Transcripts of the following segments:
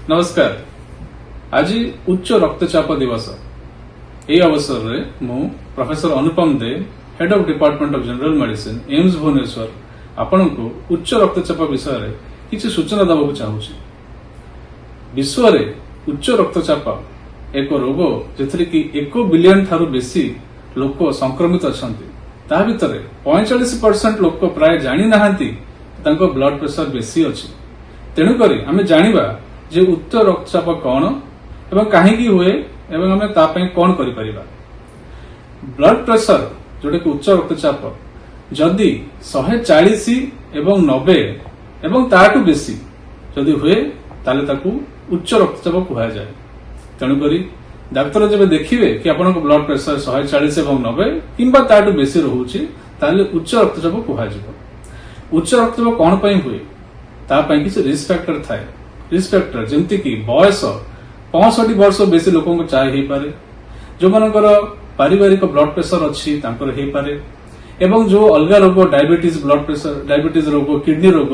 नमस्कार। आज उच्च रक्तचाप दिवस। यह अवसर में मु professor Anupam Dey, head of department of general medicine, AIIMS Bhubaneswar, आपण को उच्च रक्तचाप विषय में किसी सूचना देवाक चाहूँगी। विश्व में उच्च रक्तचाप एक रोग जिथे कि 1 बिलियन ठारू बेसी लोक संक्रमित अच्छा ता भितर 45% लोक प्राय जानी नाहांती ब्लड प्रेशर बेसी अच्छी। तेणुक आम जाना जे उच्च रक्तचाप कौन एवं कहीं हुए एवं आम तापाई कौन कर ब्लड प्रेशर जोटा कि उच्च रक्तचाप जदि 140 एवं 90 एवं ताठू बेसी जदि हुए ताले ताकू उच्च रक्तचाप कहुए। तेणुक डाक्तर जब देखिए कि आपन ब्लड प्रेशर 140 एवं 90 किंबा ताठू बेसी रोचे ताले उच्च रक्तचाप कहुए। उच्च रक्तचाप कौन पाई हुए तापाई किसी रिस्क फैक्टर थाए। रिस्क फैक्टर जमती कि बयस 65 वर्ष बेसी लोक चाहे पारे, जो मानकर पारिवारिक ब्लड प्रेशर अच्छी हो पारे, एवं जो अलग रोग डायबिटीज ब्लड प्रेशर डायबिटीज रोग किडनी रोग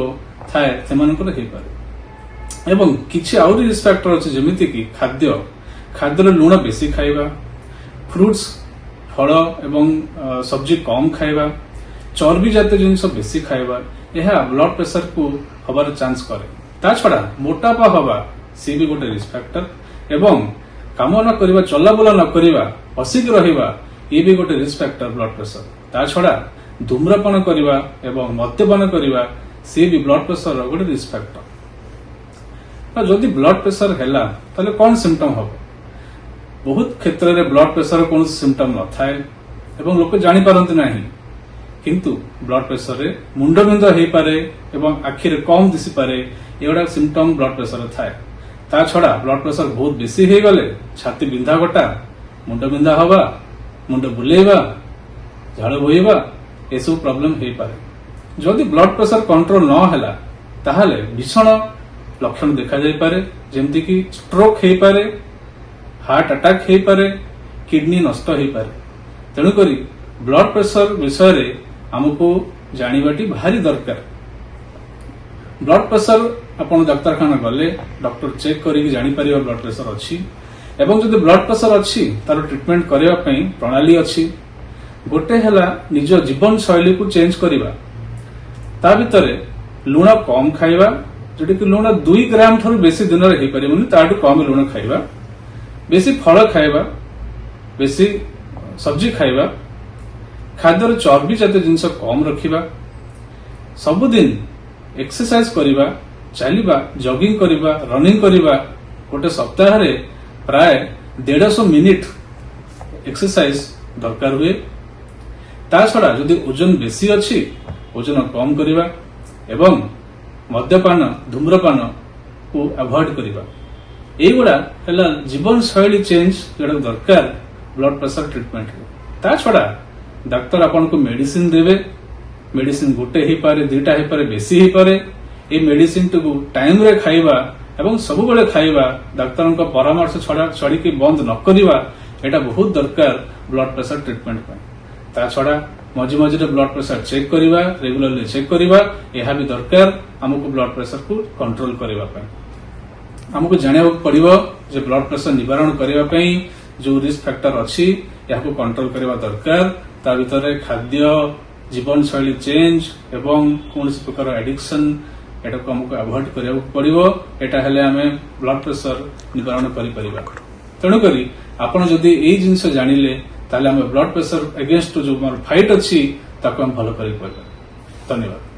थाए से पारे। एवं किछि आउरी रिस्क फैक्टर अच्छी जमिति कि खाद्य खाद्य लुण बेसी खाइबा, फ्रुट्स फल एवं सब्जी कम खाइबा, चर्बी जातीय जिनस बेसी खाइबा यह ब्लड प्रेशर को हबार चांस करे। ता छड़ा मोटापा हवा सी भी गोटे रिस्क फैक्टर एवं काम न करिबा चलाबुला न करिबा बसिक रहिबा ये भी गोटे रिस्क फैक्टर ब्लड प्रेशर। ता छड़ा धूम्रपान करिबा एवं मद्यपान करिबा सी भी ब्लड प्रेशर गोटे रिस्क फैक्टर। जदि ब्लड प्रेशर हैला ताले कौन सिम्पटम हबो? बहुत क्षेत्र में ब्लड प्रेशर कौन सिम्पटम न थाए एवं लोक जानि पारंती नाही, किंतु ब्लड प्रेशर रे मुंडबिंद हो पारे एवं आखि रे कम दिसी पारे एगुड़ा सिम्पटम ब्लड प्रेशर थाए। ता छड़ा ब्लड प्रेशर बहुत बेसी हो गले छाती बिंधा गोटा, मुंड बिंधा हवा, मुंड बुलेवा, झाड़ बोईबा ये सब प्रॉब्लम हो पारे। जदि ब्लड प्रेशर कंट्रोल न हैला ताहाले भीषण लक्षण देखा जाय पारे, जेमति कि स्ट्रोक हो पारे, हार्ट अटैक हो पारे, किडनी नष्ट हो पारे। तेणुकरी ब्लड प्रेशर विषय रे हमको जानिबाटी भारी दरकार। ब्लड प्रेशर आपण डाक्तरखाना गले डॉक्टर चेक करिक जानि परिबा ब्लड प्रेशर अच्छी एवं जदि ब्लड प्रेशर अच्छी तार ट्रीटमेंट करबा पई प्रणाली अच्छी। गोटे हैला निज जीवन शैली को चेंज करिबा, ता भितरे लुण कम खाइबा, जोटा कि लुण 2 ग्राम ठारू बेसी दिन रे हे परिबनी, ताटू कम लुण खाइबा, बेसी फल खाइबा, बेसी सब्जी खाइबा, खाद्यर चर्बी जातीय जिनस कम रखिबा, सबुदिन एक्सरसाइज करिबा, चलिबा, जॉगिंग करिबा, रनिंग करिबा, गोटे सप्ताह रे प्राय 150 मिनिट एक्सरसाइज दरकार हुए। ता छड़ा जदि ओजन बेसी अच्छी ओजन कम करिबा एवं मद्यपान धूम्रपान को अवॉइड करिबा। एगुड़ा हैला जीवन शैली चेंज जोड़ा दरकार ब्लड प्रेशर ट्रीटमेंट। ता छड़ा डाक्तर आपन को मेडिसिन देवे, मेडिसिन गोटे ही पारे, 2टा ही पारे, बेसी ही पारे। ये मेडिसिन को टाइम रे खाइबा एवं सब बेले खाइबा, डाक्तर का परामर्श छड़ी के बंद न करिबा एटा बहुत दरकार ब्लड प्रेशर ट्रीटमेंट पे। ता छड़ा मझे मझे ब्लड प्रेशर चेक करिबा, रेगुलरली चेक करिबा यह भी दरकार हमको ब्लड प्रेशर को कंट्रोल करिबा पे। हमको जानिया पड़िबो जे ब्लड प्रेशर निवारण करिबा पे जो रिस्क फैक्टर अच्छी या कंट्रोल करिबा दरकार। ता भितर खाद्य जीवन शैली चेंज एवं कौन प्रकार एडिक्शन एटा को हमको अवॉइड करिया पड़िबो। एटा हेले हमें ब्लड प्रेशर निवारण करि परिबा। तेणु करी आपण जदि एई जिंस जानिले ताले हम ब्लड प्रेशर अगेंस्ट जो फाइट अच्छी ताको हम भलो करि परिबा। धन्यवाद।